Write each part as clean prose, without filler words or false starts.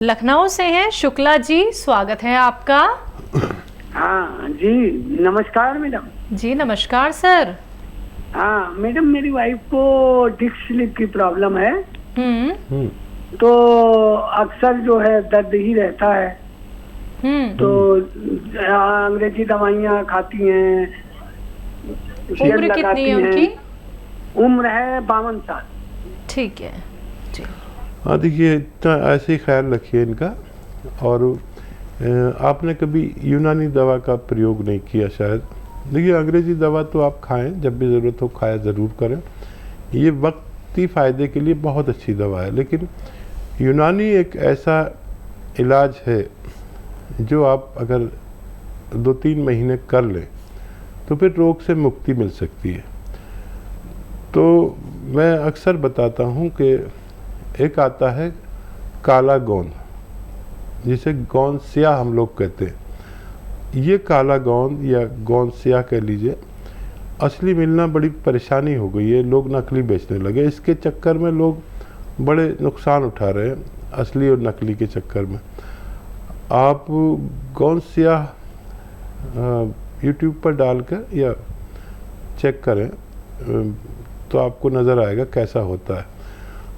लखनऊ से हैं शुक्ला जी, स्वागत है आपका। हाँ जी, नमस्कार मैडम। जी नमस्कार सर। हाँ मैडम, मेरी वाइफ को डिस्क स्लिप की प्रॉब्लम है। तो अक्सर जो है दर्द ही रहता है। तो अंग्रेजी दवाइयाँ खाती हैं। उम्र कितनी है उनकी? उम्र है 52 साल। ठीक है जी। हाँ देखिए, इतना ऐसे ही ख्याल रखिए इनका। और आपने कभी यूनानी दवा का प्रयोग नहीं किया शायद। देखिए, अंग्रेज़ी दवा तो आप खाएं, जब भी ज़रूरत हो खाया ज़रूर करें। ये वक्ती फ़ायदे के लिए बहुत अच्छी दवा है, लेकिन यूनानी एक ऐसा इलाज है जो आप अगर 2-3 महीने कर लें तो फिर रोग से मुक्ति मिल सकती है। तो मैं अक्सर बताता हूँ कि एक आता है काला गोंद, जिसे गोंद स्याह हम लोग कहते हैं। ये काला गोंद या गोंद स्याह कह लीजिए, असली मिलना बड़ी परेशानी हो गई है। लोग नकली बेचने लगे। इसके चक्कर में लोग बड़े नुकसान उठा रहे हैं, असली और नकली के चक्कर में। आप गोंद स्याह यूट्यूब पर डालकर या चेक करें तो आपको नज़र आएगा कैसा होता है।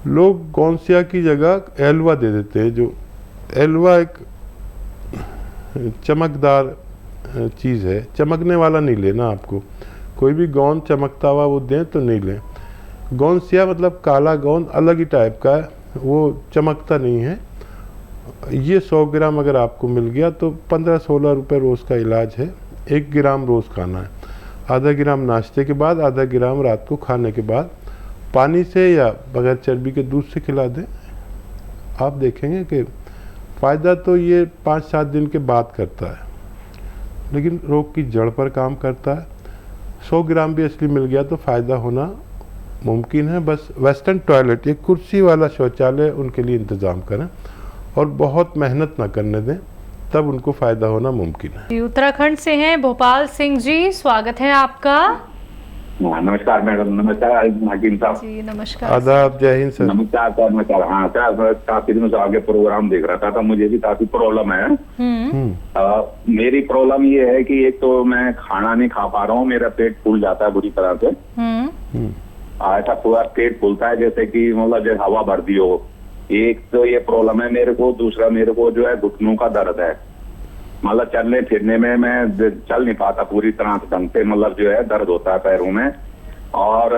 लोग गोंसिया की जगह एलवा दे देते हैं। जो एलवा एक चमकदार चीज़ है, चमकने वाला नहीं लेना आपको। कोई भी गोंद चमकता हुआ वो दें तो नहीं लें। गोंसिया मतलब काला गोंद अलग ही टाइप का है, वो चमकता नहीं है। ये 100 ग्राम अगर आपको मिल गया तो 15-16 रुपये रोज़ का इलाज है। 1 ग्राम रोज़ खाना है। आधा ग्राम नाश्ते के बाद, आधा ग्राम रात को खाने के बाद पानी से या बगैर चर्बी के दूध से खिला दें। आप देखेंगे कि फ़ायदा तो ये 5-7 दिन के बाद करता है, लेकिन रोग की जड़ पर काम करता है। 100 ग्राम भी असली मिल गया तो फ़ायदा होना मुमकिन है। बस वेस्टर्न टॉयलेट, एक कुर्सी वाला शौचालय उनके लिए इंतज़ाम करें और बहुत मेहनत ना करने दें, तब उनको फ़ायदा होना मुमकिन है। उत्तराखंड से हैं भोपाल सिंह जी, स्वागत है आपका। नमस्कार मैडम। नमस्कार हकीम साहब जी नमस्कार। आदाब, जय हिंद सर। नमस्कार सर। नमस्कार। हाँ सर, काफी दिनों से आगे प्रोग्राम देख रहा था। मुझे भी काफी प्रॉब्लम है। मेरी प्रॉब्लम ये है कि एक तो मैं खाना नहीं खा पा रहा हूँ, मेरा पेट फूल जाता है बुरी तरह से। ऐसा पूरा पेट फूलता है जैसे कि मतलब जैसे हवा भर दी हो। एक तो ये प्रॉब्लम है मेरे को। दूसरा, मेरे को जो है घुटनों का दर्द है। मतलब चलने फिरने में मैं चल नहीं पाता पूरी तरह से ढंग से, मतलब जो है दर्द होता है पैरों में। और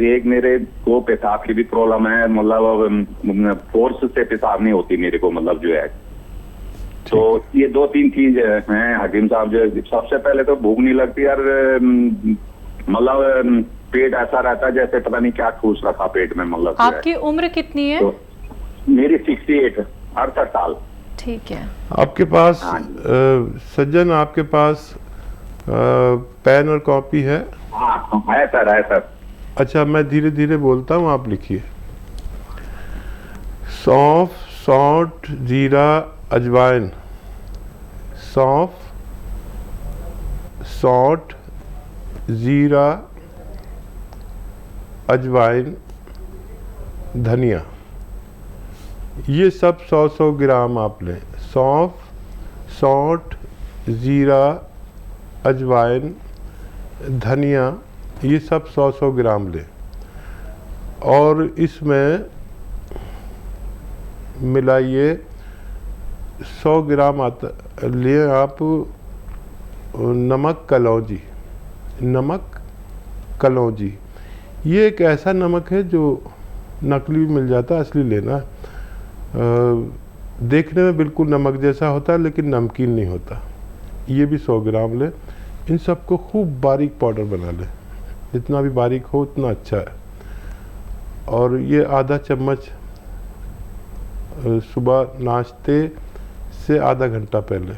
एक मेरे को पेशाब की भी प्रॉब्लम है, मतलब फोर्स से पेशाब नहीं होती मेरे को, मतलब जो है। तो ये 2-3 चीज हैं हकीम साहब। जो सबसे पहले तो भूख नहीं लगती यार, मतलब पेट ऐसा रहता है जैसे पता नहीं क्या ठूस रखा पेट में, मतलब। आपकी उम्र कितनी है? तो मेरी 68 साल। ठीक है। आपके पास सज्जन, आपके पास पेन और कॉपी है? हाँ है सर, है सर। अच्छा, मैं धीरे धीरे बोलता हूँ, आप लिखिए। सौंफ, सौंठ, जीरा, अजवाइन। सौंफ, सौंठ, जीरा, अजवाइन, धनिया। ये सब 100-100 ग्राम आप लें। सौंफ, सौंठ, जीरा, अजवाइन, धनिया, ये सब 100-100 ग्राम लें। और इसमें मिलाइए 100 ग्राम आता लिए आप नमक कलौंजी। नमक कलौंजी ये एक ऐसा नमक है जो नकली भी मिल जाता है, असली लेना। देखने में बिल्कुल नमक जैसा होता है लेकिन नमकीन नहीं होता। ये भी 100 ग्राम लें। इन सबको खूब बारीक पाउडर बना लें, जितना भी बारीक हो उतना अच्छा है। और ये आधा चम्मच सुबह नाश्ते से आधा घंटा पहले,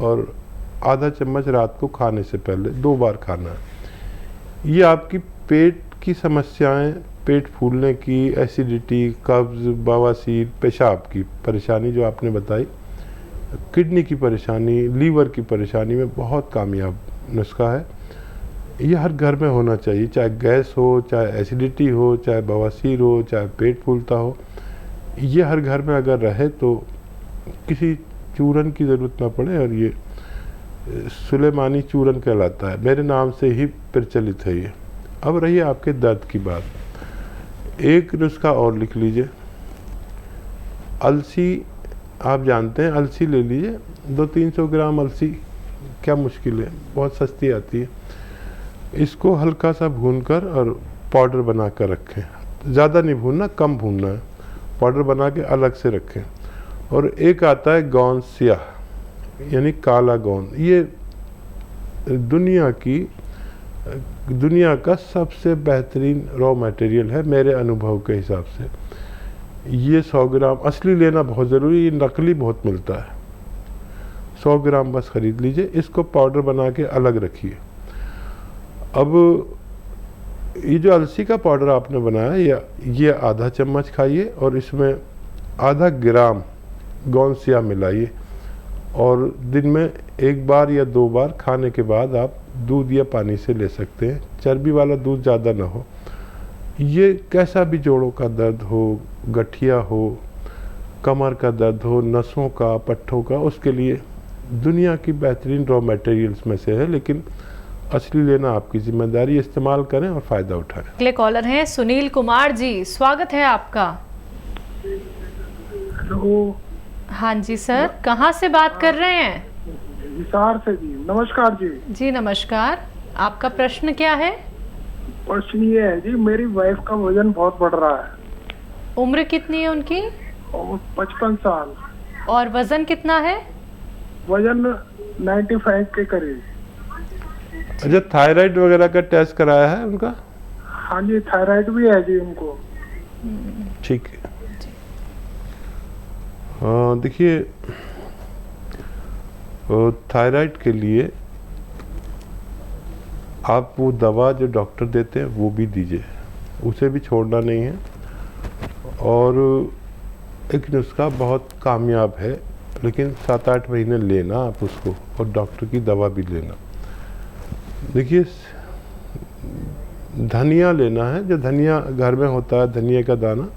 और आधा चम्मच रात को खाने से पहले 2 बार खाना है। ये आपकी पेट की समस्याएं, पेट फूलने की, एसिडिटी, कब्ज़, बवासीर, पेशाब की परेशानी जो आपने बताई, किडनी की परेशानी, लीवर की परेशानी में बहुत कामयाब नुस्खा है। ये हर घर में होना चाहिए, चाहे गैस हो, चाहे एसिडिटी हो, चाहे बवासीर हो, चाहे पेट फूलता हो। ये हर घर में अगर रहे तो किसी चूरन की ज़रूरत ना पड़े, और ये सुलेमानी चूरन कहलाता है, मेरे नाम से ही प्रचलित है ये। अब रही आपके दर्द की बात, एक नुस्खा और लिख लीजिए। अलसी आप जानते हैं, अलसी ले लीजिए, 200-300 ग्राम अलसी, क्या मुश्किल है, बहुत सस्ती आती है। इसको हल्का सा भूनकर और पाउडर बना कर रखें, ज़्यादा नहीं भूनना, कम भूनना है, पाउडर बना के अलग से रखें। और एक आता है गोंद स्याह, यानी काला गोंद, ये दुनिया का सबसे बेहतरीन रॉ मटेरियल है मेरे अनुभव के हिसाब से। ये 100 ग्राम, असली लेना बहुत ज़रूरी, ये नकली बहुत मिलता है। 100 ग्राम बस ख़रीद लीजिए, इसको पाउडर बना के अलग रखिए। अब ये जो अलसी का पाउडर आपने बनाया, ये आधा चम्मच खाइए और इसमें आधा ग्राम गोंद स्याह मिलाइए, और दिन में 1 बार या 2 बार खाने के बाद आप दूध या पानी से ले सकते हैं। चर्बी वाला दूध ज़्यादा ना हो। ये कैसा भी जोड़ों का दर्द हो, गठिया हो, कमर का दर्द हो, नसों का, पट्ठों का, उसके लिए दुनिया की बेहतरीन रॉ मटेरियल्स में से है, लेकिन असली लेना आपकी जिम्मेदारी। इस्तेमाल करें और फ़ायदा उठाएं। अगले कॉलर हैं सुनील कुमार जी, स्वागत है आपका। हेलो। हाँ जी सर, कहाँ से बात कर रहे हैं? हिसार से जी। नमस्कार जी। जी नमस्कार, आपका प्रश्न क्या है? प्रश्न ये है जी, मेरी वाइफ का वजन बहुत बढ़ रहा है। उम्र कितनी है उनकी? 55 साल। और वजन कितना है? वजन 95 के करीब। अच्छा, थायराइड वगैरह का टेस्ट कराया है उनका? हाँ जी, थायराइड भी है जी उनको। ठीक है। देखिए, थायराइड के लिए आप वो दवा जो डॉक्टर देते हैं वो भी दीजिए, उसे भी छोड़ना नहीं है। और एक नुस्खा बहुत कामयाब है, लेकिन 7-8 महीने लेना आप उसको, और डॉक्टर की दवा भी लेना। देखिए, धनिया लेना है, जो धनिया घर में होता है, धनिया का दाना,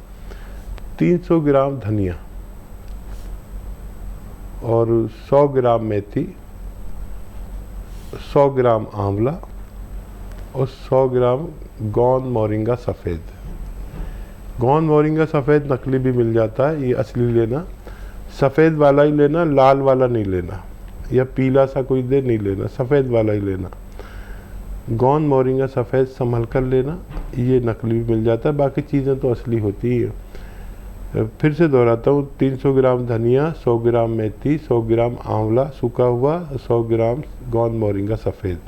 300 ग्राम धनिया, और 100 ग्राम मेथी, 100 ग्राम आंवला, और 100 ग्राम गोंद मोरिंगा सफ़ेद। गोंद मोरिंगा सफ़ेद नकली भी मिल जाता है, ये असली लेना, सफ़ेद वाला ही लेना, लाल वाला नहीं लेना, या पीला सा कोई दे नहीं लेना, सफ़ेद वाला ही लेना। गोंद मोरिंगा सफ़ेद संभल कर लेना, ये नकली भी मिल जाता है, बाकी चीज़ें तो असली होती ही है। फिर से दोहराता हूँ, 300 ग्राम धनिया, 100 ग्राम मेथी, 100 ग्राम आंवला सूखा हुआ, 100 ग्राम गोंद मोरिंगा सफ़ेद,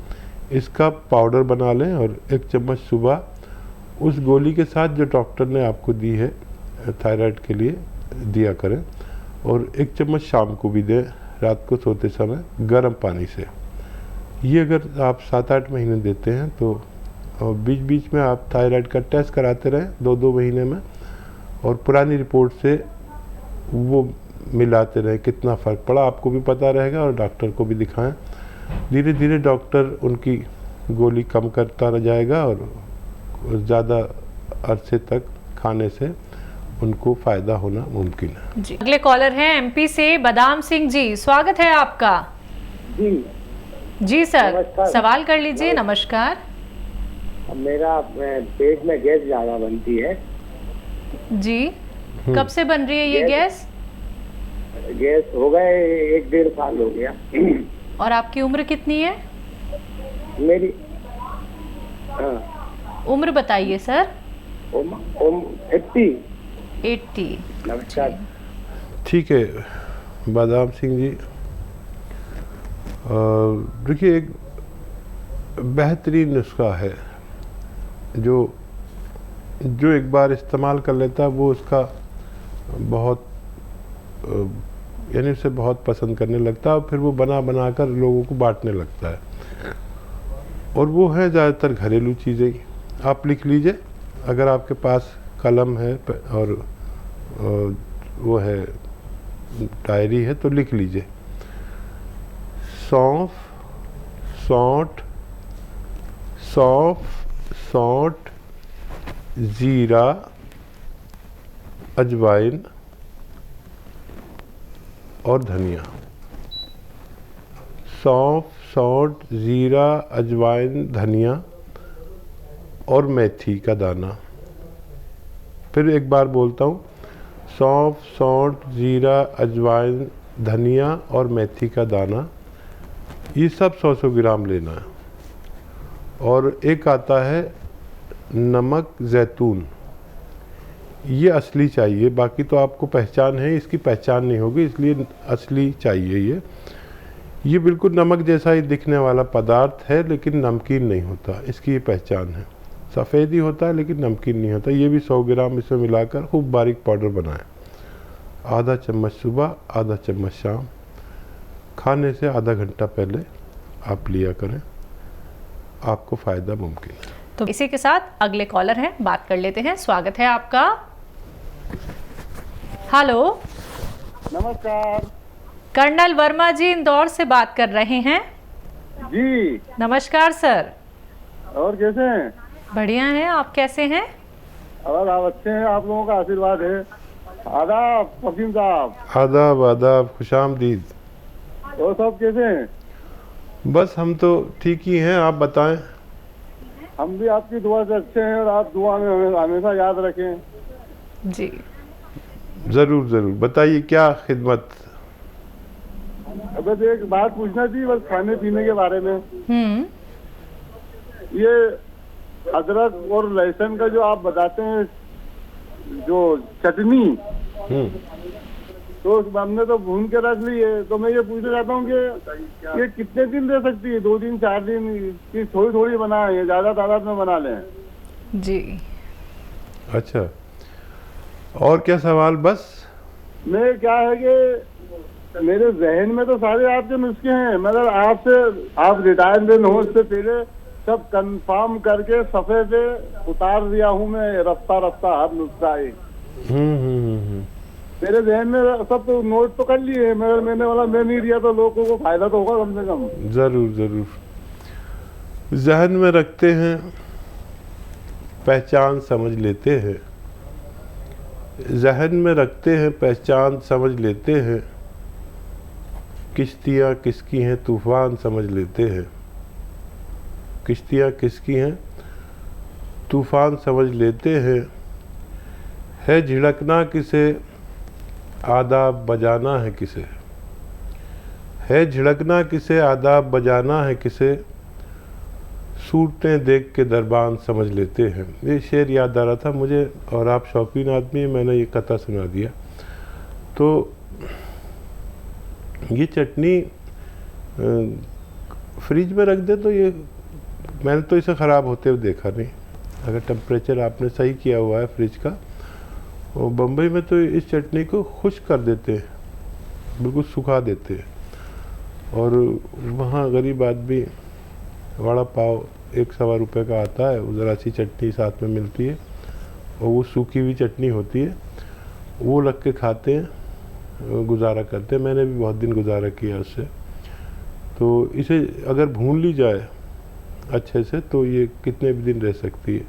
इसका पाउडर बना लें, और 1 चम्मच सुबह उस गोली के साथ जो डॉक्टर ने आपको दी है थायराइड के लिए दिया करें, और 1 चम्मच शाम को भी दें, रात को सोते समय गर्म पानी से। ये अगर आप 7-8 महीने देते हैं तो, और बीच बीच में आप थायराइड का टेस्ट कराते रहें 2-2 महीने में, और पुरानी रिपोर्ट से वो मिलाते रहें, कितना फ़र्क पड़ा आपको भी पता रहेगा, और डॉक्टर को भी दिखाएं। धीरे धीरे डॉक्टर उनकी गोली कम करता रह जाएगा, और ज़्यादा अरसे तक खाने से उनको फ़ायदा होना मुमकिन है। जी, अगले कॉलर हैं एमपी से बादाम सिंह जी, स्वागत है आपका। जी सर, सवाल कर लीजिए। नमस्कार। मेरा पेट में गैस ज़्यादा बनती है जी। कब से बन रही है ये गैस? गैस हो गए 1-1.5 साल हो गया। और आपकी उम्र कितनी है? मेरी उम्र बताइए सर। 80। नमस्कार। ठीक है बादाम सिंह जी, देखिए, एक बेहतरीन नुस्खा है, जो एक बार इस्तेमाल कर लेता है वो उसका बहुत, यानी उसे बहुत पसंद करने लगता है, और फिर वो बना बना कर लोगों को बांटने लगता है। और वो है ज़्यादातर घरेलू चीज़ें। आप लिख लीजिए, अगर आपके पास कलम है और वो है डायरी है तो लिख लीजिए। सौंफ, सौंठ, जीरा, अजवाइन, और धनिया, सौंफ, सौंठ, जीरा, अजवाइन, धनिया और मेथी का दाना। फिर एक बार बोलता हूँ, सौंफ, सौंठ, जीरा, अजवाइन, धनिया और मेथी का दाना, ये सब 100-100 ग्राम लेना है। और एक आता है नमक जैतून, ये असली चाहिए, बाकी तो आपको पहचान है, इसकी पहचान नहीं होगी, इसलिए असली चाहिए। ये बिल्कुल नमक जैसा ही दिखने वाला पदार्थ है, लेकिन नमकीन नहीं होता, इसकी ये पहचान है। सफ़ेद ही होता है लेकिन नमकीन नहीं होता। ये भी 100 ग्राम इसमें मिलाकर खूब बारीक पाउडर बनाएं। आधा चम्मच सुबह, आधा चम्मच शाम, खाने से आधा घंटा पहले आप लिया करें, आपको फ़ायदा मुमकिन है। तो इसी के साथ अगले कॉलर हैं, बात कर लेते हैं। स्वागत है आपका। हेलो, नमस्कार कर्नल वर्मा जी इंदौर से बात कर रहे हैं। जी। नमस्कार सर। और कैसे हैं? बढ़िया हैं, आप कैसे हैं? और आप अच्छे हैं, आप लोगों का आशीर्वाद है। आदाब वकील साहब। आदाब आदाब, खुशामदीद। और सब कैसे हैं? बस हम तो ठीक ही हैं, आप बताएं। हम भी आपकी दुआ से अच्छे हैं और आप दुआ में हमें हमेशा याद रखें। जी ज़रूर ज़रूर, बताइए क्या खिदमत। बस एक बात पूछना थी, बस खाने पीने के बारे में। ये अदरक और लहसुन का जो आप बताते हैं, जो चटनी, तो हमने तो भून के रख ली है, तो मैं ये पूछना चाहता हूँ कि ये कितने दिन रह सकती है? 2 दिन 4 दिन की थोड़ी थोड़ी बनाए या ज्यादा तादाद में बना लें? जी। अच्छा, और क्या सवाल? बस मैं क्या है कि मेरे जहन में तो सारे आपके नुस्खे हैं, मगर आपसे, आप रिटायरमेंट हो इससे पहले सब कंफर्म करके सफ़े पे उतार दिया हूँ मैं, रफ्ता रफ्ता हर नुस्खा एक। मेरे जहन में सब तो नोट तो कर लिए, मगर मैंने वाला मैं नहीं दिया तो लोगों को फायदा तो होगा कम से कम। ज़रूर ज़रूर, जहन में रखते हैं, पहचान समझ लेते हैं। जहन में रखते हैं, पहचान समझ लेते हैं, किश्तियाँ किसकी हैं तूफान समझ लेते हैं। किश्तियाँ किसकी हैं तूफान समझ लेते हैं। है झिड़कना किसे, आदाब बजाना है किसे। है झिड़कना किसे, आदाब बजाना है किसे, सूरतें देख के दरबान समझ लेते हैं। ये शेर याद आ रहा था मुझे, और आप शौकीन आदमी हैं, मैंने ये कथा सुना दिया। तो ये चटनी फ्रिज में रख दे तो ये, मैंने तो इसे ख़राब होते हुए देखा नहीं, अगर टेम्परेचर आपने सही किया हुआ है फ्रिज का। और बम्बई में तो इस चटनी को खुश्क कर देते हैं, बिल्कुल सुखा देते हैं। और वहाँ गरीब आदमी वड़ा पाव 1-1.25 रुपये का आता है, ज़रा सी चटनी साथ में मिलती है, और वो सूखी हुई चटनी होती है, वो रख के खाते हैं, गुजारा करते हैं। मैंने भी बहुत दिन गुजारा किया उससे। तो इसे अगर भून ली जाए अच्छे से तो ये कितने भी दिन रह सकती है।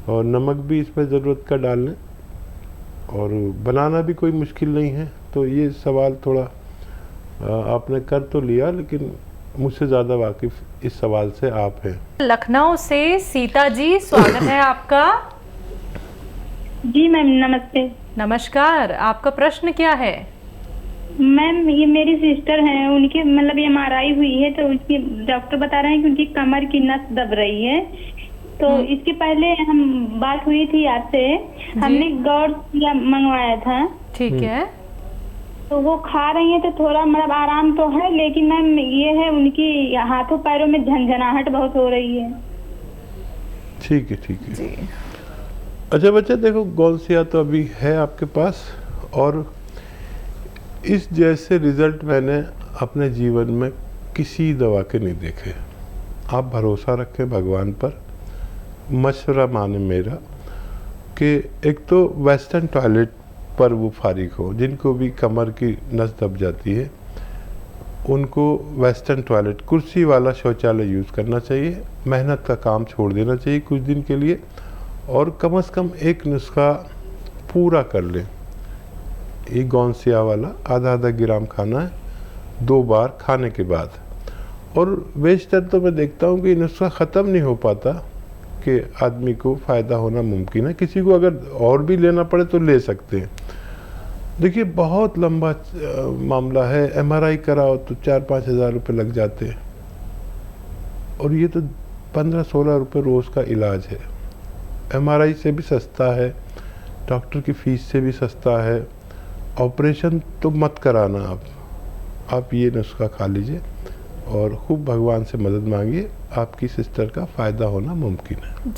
और नमक भी इसमें ज़रूरत का डाल लें, और बनाना भी कोई मुश्किल नहीं है। तो ये सवाल थोड़ा आपने कर तो लिया, लेकिन मुझसे ज़्यादा वाकिफ़ इस सवाल से आप हैं। लखनऊ से सीता जी, स्वागत है आपका। जी मैम, नमस्ते। नमस्कार, आपका प्रश्न क्या है? मैम, ये मेरी सिस्टर हैं, उनकी मतलब MRI हुई है, तो उनकी डॉक्टर बता रहे हैं कि उनकी कमर की नस दब रही है। तो इसके पहले हम बात हुई थी आपसे, हमने गौर मंगवाया था। ठीक है। तो वो खा रही हैं तो थोड़ा मतलब आराम तो है, लेकिन मैम ये है उनकी हाथों पैरों में झंझनाहट बहुत हो रही है। ठीक है, ठीक है जी। अच्छा बच्चा, देखो गौलसिया तो अभी है आपके पास, और इस जैसे रिज़ल्ट मैंने अपने जीवन में किसी दवा के नहीं देखे। आप भरोसा रखें भगवान पर। मशवरा माने मेरा कि एक तो वेस्टर्न टॉयलेट पर वो फारिग हो, जिनको भी कमर की नस दब जाती है उनको वेस्टर्न टॉयलेट, कुर्सी वाला शौचालय यूज़ करना चाहिए। मेहनत का काम छोड़ देना चाहिए कुछ दिन के लिए, और कम से कम एक नुस्खा पूरा कर लें। ये गौनसिया वाला आधा ग्राम खाना है 2 बार खाने के बाद। और बेशतर तो मैं देखता हूँ कि नुस्खा ख़त्म नहीं हो पाता कि आदमी को फ़ायदा होना मुमकिन है। किसी को अगर और भी लेना पड़े तो ले सकते हैं। देखिए बहुत लंबा मामला है, MRI कराओ तो 4-5 हज़ार रुपये लग जाते हैं, और ये तो 15-16 रुपये रोज़ का इलाज है। MRI से भी सस्ता है, डॉक्टर की फ़ीस से भी सस्ता है। ऑपरेशन तो मत कराना आप ये नुस्खा खा लीजिए और खूब भगवान से मदद मांगिए, आपकी सिस्टर का फ़ायदा होना मुमकिन है।